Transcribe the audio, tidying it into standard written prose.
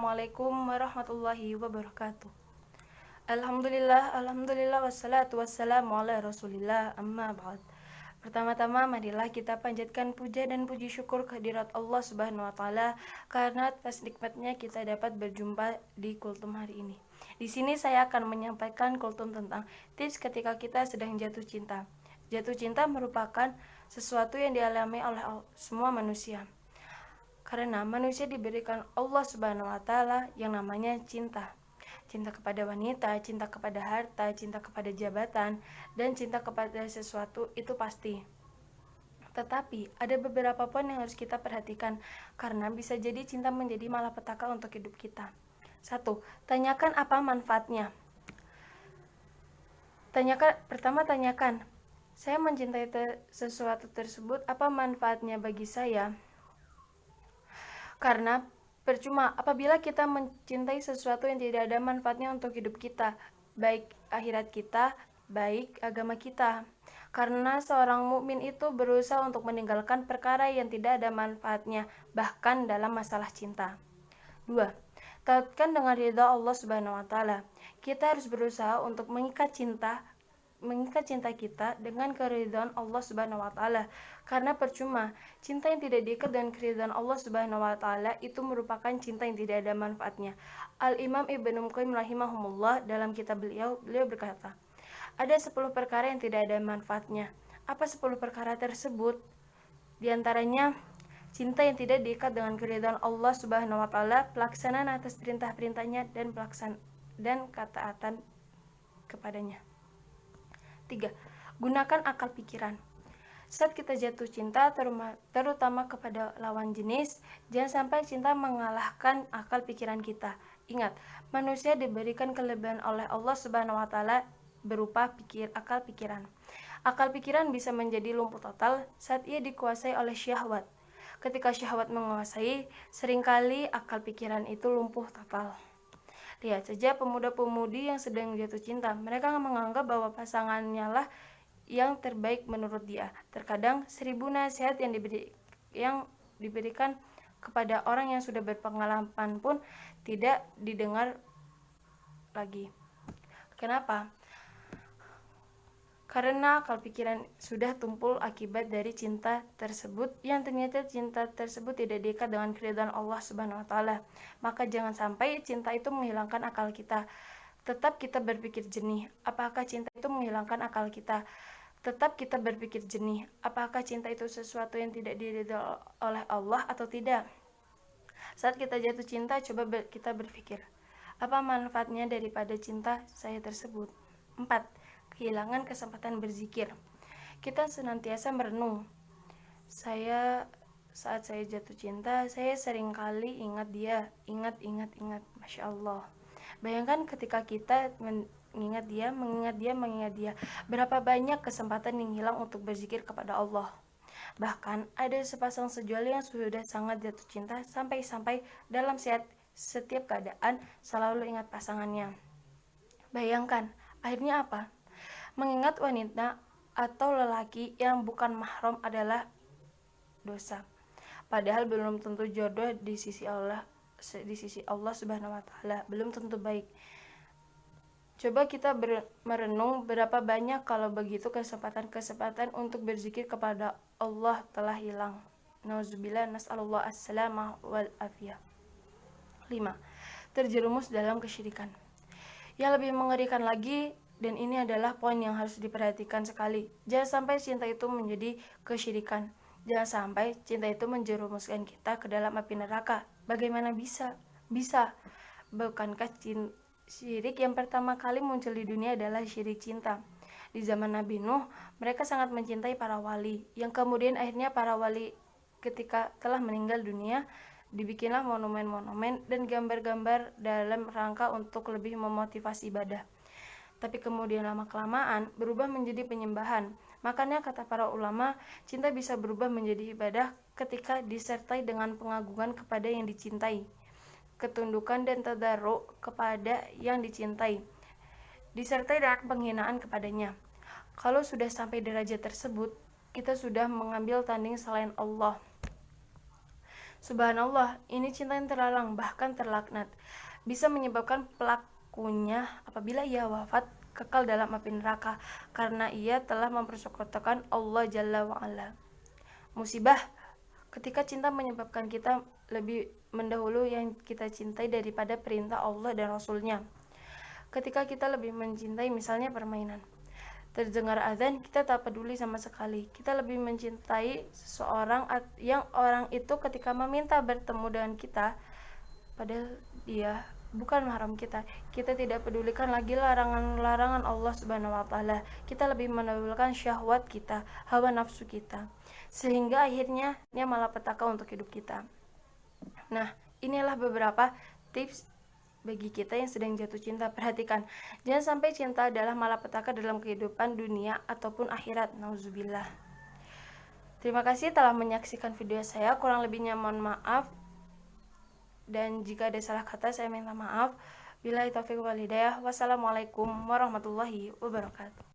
Assalamualaikum warahmatullahi wabarakatuh. Alhamdulillah, wassalatu wassalamu ala rasulillah, amma ba'd. Pertama-tama marilah kita panjatkan puja dan puji syukur kehadirat Allah subhanahu wa ta'ala, karena atas nikmatnya kita dapat berjumpa di kultum hari ini. Di sini saya akan menyampaikan kultum tentang tips ketika kita sedang jatuh cinta. Jatuh cinta merupakan sesuatu yang dialami oleh semua manusia, karena manusia diberikan Allah subhanahu wa ta'ala yang namanya cinta. Cinta kepada wanita, cinta kepada harta, cinta kepada jabatan, dan cinta kepada sesuatu itu pasti. Tetapi ada beberapa poin yang harus kita perhatikan, karena bisa jadi cinta menjadi malapetaka untuk hidup kita. 1. Tanyakan apa manfaatnya. Tanyakan, saya mencintai sesuatu tersebut, apa manfaatnya bagi saya? Karena percuma apabila kita mencintai sesuatu yang tidak ada manfaatnya untuk hidup kita, baik akhirat kita, baik agama kita. Karena seorang mukmin itu berusaha untuk meninggalkan perkara yang tidak ada manfaatnya, bahkan dalam masalah cinta. 2. Taatkan dengan ridha Allah Subhanahu wa taala. Kita harus berusaha untuk mengikat cinta kita dengan keridhaan Allah Subhanahu wa taala. Karena percuma cinta yang tidak diikat dengan keridhaan Allah Subhanahu wa taala itu merupakan cinta yang tidak ada manfaatnya. Al-Imam Ibnu Qayyim rahimahumullah dalam kitab beliau berkata, ada 10 perkara yang tidak ada manfaatnya. Apa 10 perkara tersebut? Di antaranya cinta yang tidak diikat dengan keridhaan Allah Subhanahu wa taala, pelaksanaan atas perintah-perintahnya dan ketaatan kepadanya. 3. Gunakan akal pikiran. Saat kita jatuh cinta, terutama kepada lawan jenis, jangan sampai cinta mengalahkan akal pikiran kita. Ingat, manusia diberikan kelebihan oleh Allah Subhanahu wa taala berupa akal pikiran. Akal pikiran bisa menjadi lumpuh total saat ia dikuasai oleh syahwat. Ketika syahwat menguasai, seringkali akal pikiran itu lumpuh total. Lihat saja pemuda-pemudi yang sedang jatuh cinta. Mereka menganggap bahwa pasangannya lah yang terbaik menurut dia. Terkadang 1000 nasihat yang diberikan kepada orang yang sudah berpengalaman pun tidak didengar lagi. Kenapa? Karena akal pikiran sudah tumpul akibat dari cinta tersebut, yang ternyata cinta tersebut tidak diikat dengan keridhaan Allah Subhanahu wa taala. Maka jangan sampai cinta itu menghilangkan akal kita. Tetap kita berpikir jernih, apakah cinta itu menghilangkan akal kita? Tetap kita berpikir jernih, apakah cinta itu sesuatu yang tidak diridhai oleh Allah atau tidak? Saat kita jatuh cinta, coba kita berpikir, apa manfaatnya daripada cinta saya tersebut? 4. Kehilangan kesempatan berzikir. Kita senantiasa merenung. Saat saya jatuh cinta, saya seringkali ingat dia. Ingat. Masya Allah. Bayangkan ketika kita mengingat dia. Berapa banyak kesempatan yang hilang untuk berzikir kepada Allah. Bahkan ada sepasang sejoli yang sudah sangat jatuh cinta sampai dalam setiap keadaan selalu ingat pasangannya. Bayangkan, akhirnya apa? Mengingat wanita atau lelaki yang bukan mahram adalah dosa. Padahal belum tentu jodoh di sisi Allah Subhanahu wa taala, belum tentu baik. Coba kita merenung berapa banyak kalau begitu kesempatan untuk berzikir kepada Allah telah hilang. Nauzubillah, nas'alullah as-salamah wal afiyah. 5. Terjerumus dalam kesyirikan. Yang lebih mengerikan lagi, dan ini adalah poin yang harus diperhatikan sekali, jangan sampai cinta itu menjadi kesyirikan. Jangan sampai cinta itu menjerumuskan kita ke dalam api neraka. Bagaimana bisa? Bukankah syirik yang pertama kali muncul di dunia adalah syirik cinta? Di zaman Nabi Nuh, mereka sangat mencintai para wali, yang kemudian akhirnya para wali ketika telah meninggal dunia, dibikinlah monumen-monumen dan gambar-gambar dalam rangka untuk lebih memotivasi ibadah. Tapi kemudian lama-kelamaan berubah menjadi penyembahan. Makanya kata para ulama, cinta bisa berubah menjadi ibadah ketika disertai dengan pengagungan kepada yang dicintai, ketundukan dan tadarruk kepada yang dicintai, disertai dengan penghinaan kepadanya. Kalau sudah sampai derajat tersebut, kita sudah mengambil tanding selain Allah. Subhanallah, ini cinta yang terlarang, bahkan terlaknat. Bisa menyebabkan pelakunya apabila ia wafat kekal dalam api neraka karena ia telah mempersekutukan Allah Jalla wa'ala. Musibah, ketika cinta menyebabkan kita lebih mendahului yang kita cintai daripada perintah Allah dan Rasulnya. Ketika kita lebih mencintai misalnya permainan, terdengar azan, kita tak peduli sama sekali. Kita lebih mencintai seseorang yang orang itu ketika meminta bertemu dengan kita, padahal dia bukan mahram kita. Kita tidak pedulikan lagi larangan-larangan Allah Subhanahu wa taala. Kita lebih mendahulukan syahwat kita, hawa nafsu kita. Sehingga akhirnya dia malapetaka untuk hidup kita. Nah, inilah beberapa tips bagi kita yang sedang jatuh cinta. Perhatikan, jangan sampai cinta adalah malapetaka dalam kehidupan dunia ataupun akhirat. Nauzubillah. Terima kasih telah menyaksikan video saya. Kurang lebihnya mohon maaf. Dan jika ada salah kata, saya minta maaf. Billahi taufiq wal hidayah. Wassalamualaikum warahmatullahi wabarakatuh.